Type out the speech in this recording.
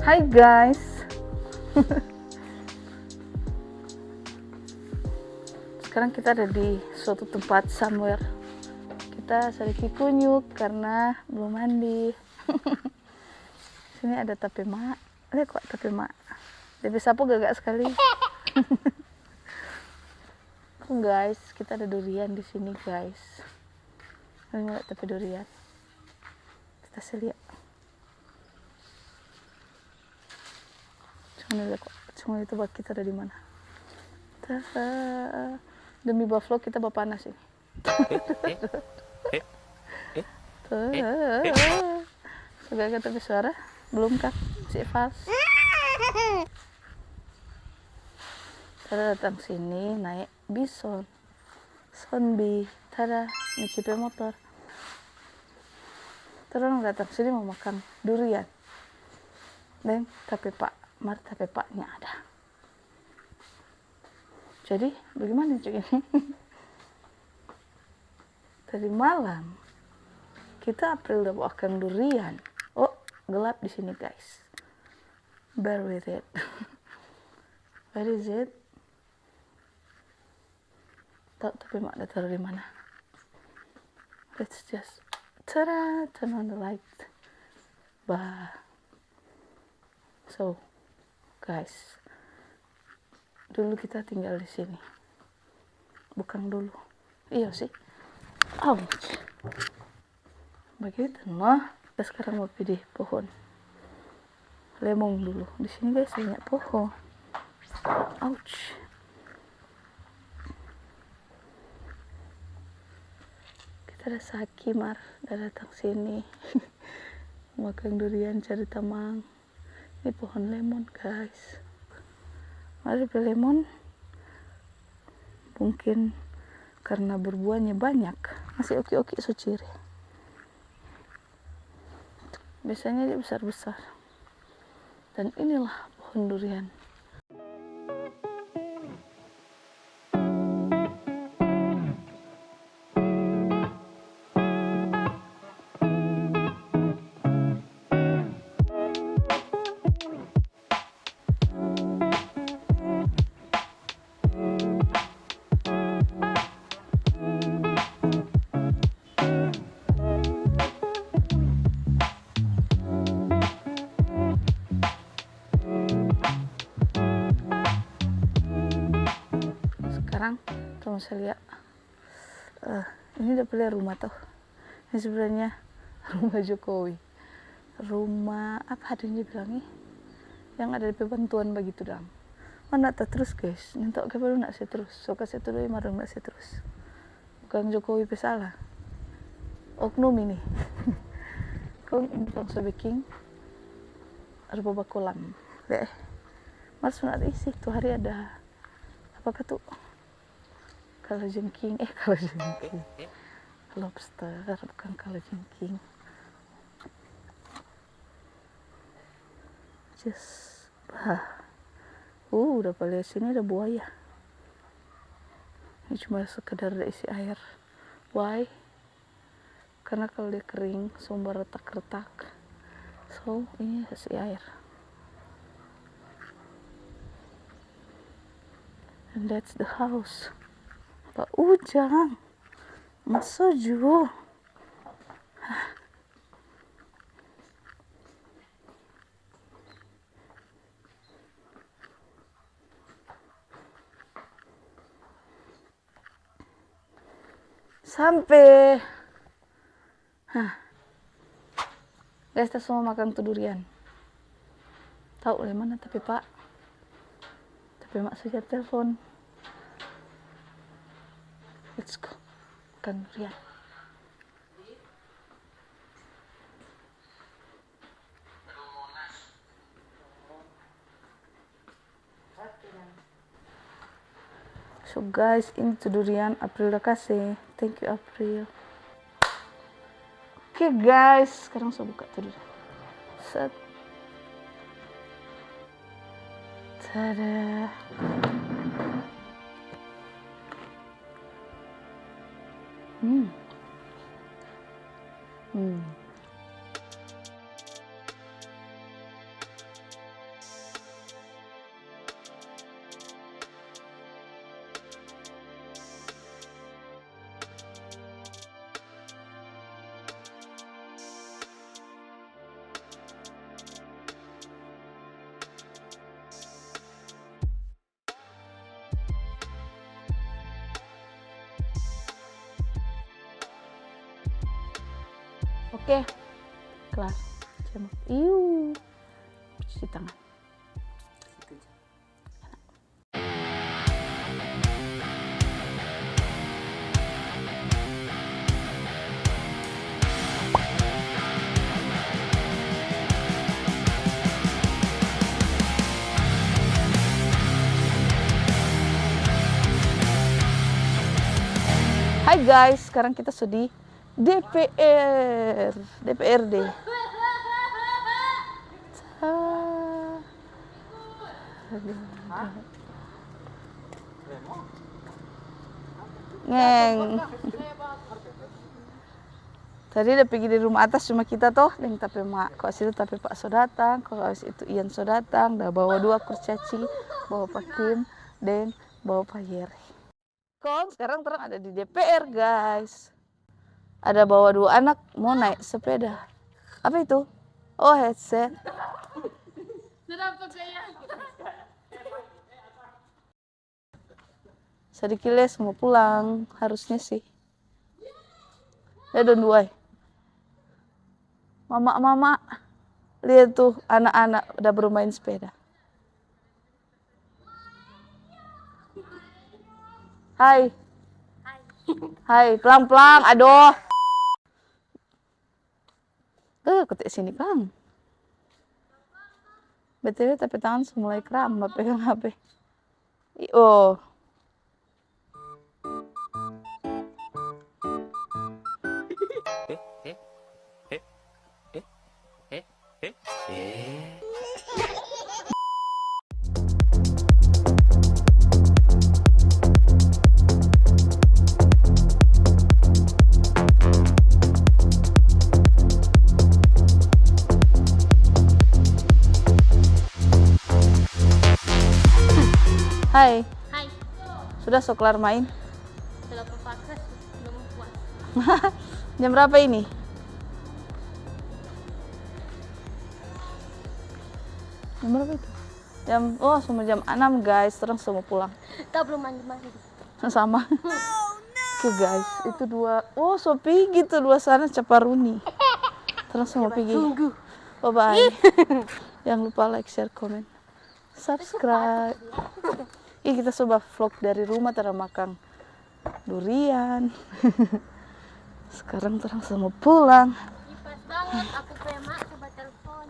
Hai guys. Sekarang kita ada di suatu tempat somewhere. Kita sedikit kunyuk karena belum mandi. Sini ada tape mak. Lihat kok tape mak. Dia sapu gagak sekali. Guys, kita ada durian di sini guys. Lihat tape durian. Kita lihat. Cuma itu buat kita ada di mana? Demi buffalo kita bapanas ini. Sudah kata suara belum kah? Si Fals. Kita datang sini naik bison, sonbi, tada nyicipi motor. Terus datang sini mau makan durian. Dan tapi tape paknya ada. Jadi bagaimana cuy ini? Tadi malam kita April udah makan durian. Oh, gelap di sini guys. Bear with it. Where is it? Tahu tapi mak ada taruh di mana? Let's just turn on the light. Bah. So, guys, dulu kita tinggal di sini. Bukan dulu. Iya sih. Ouch. Begitu nah. Kita sekarang mau pilih pohon lemon dulu. Di sini guys banyak pohon. Ouch. Kita ada Sakimar udah datang sini. Makan durian cari tamang. Ini pohon lemon guys. Mari pilih lemon. Mungkin karena berbuahnya banyak masih oke-oke suciri. Biasanya dia besar-besar. Dan inilah pohon durian. Sekarang kamu bisa lihat ini udah pilih rumah tuh. Ini sebenarnya rumah Jokowi. Rumah apa adanya bilangnya yang ada di bantuan begitu dong. Mana tak terus guys. Nentok ke baru nak saya terus. So kasih tu doi marang nak saya terus. Bukan Jokowi pesalah. Oknum ini. Kau bangsa baking. Ada babak kolam. Deh. Mas nak isi tuh hari ada apa tuh? Kalajengking, lobster, bukan kalajengking. Just, udah pada sini ada buaya. Ini cuma sekedar isi air. Why? Karena kalau dia kering, sumber retak-retak. So, ini isi air. And that's the house. Pak Ujang, Mas Soju. Sampai. Guys, kita semua makan tuh durian. Tahu dari mana tapi Pak? Tapi mak saja telepon. Let's go. Makan durian. So guys, ini tuh durian April udah kasih. Thank you April. Oke guys, sekarang saya buka tuh durian. Set. Tada. Oke, kelar. Cemok. Iu. Cuci tangan. Hai guys, sekarang kita sudah di DPRD. Ngeng. Tadi udah pergi di rumah atas cuma kita toh, dan tapi mak kok situ tapi Pak so datang, kok itu Ian so datang, dah bawa 2 kurcaci, bawa Pak Kim, dan bawa Pak Yeri. Kong sekarang terang ada di DPR guys. Ada bawa 2 anak mau naik sepeda. Apa itu? Oh headset. Sedikit les mau pulang harusnya sih. Don duai. Mama, lihat tuh anak-anak udah bermain sepeda. Hai. Hai, pelan-pelan, aduh. Ketik sini Kang. BTW tapi tangan mulai kram, pegang HP. Oh. Hai. Hai. Sudah so kelar main? Sudah berpakas, belum puas. Jam berapa ini? Jam berapa itu? Semua jam 6 guys, terus semua pulang. Kita belum mandi-mandi. Sama. Oke guys, itu 2. So pergi tuh 2 sana Caparuni. Terus semua pergi. Tunggu. Bye bye. Jangan lupa like, share, komen, subscribe. Kita coba vlog dari rumah terus makan durian. Sekarang terang semua pulang. Pas banget aku pengen mak coba telepon.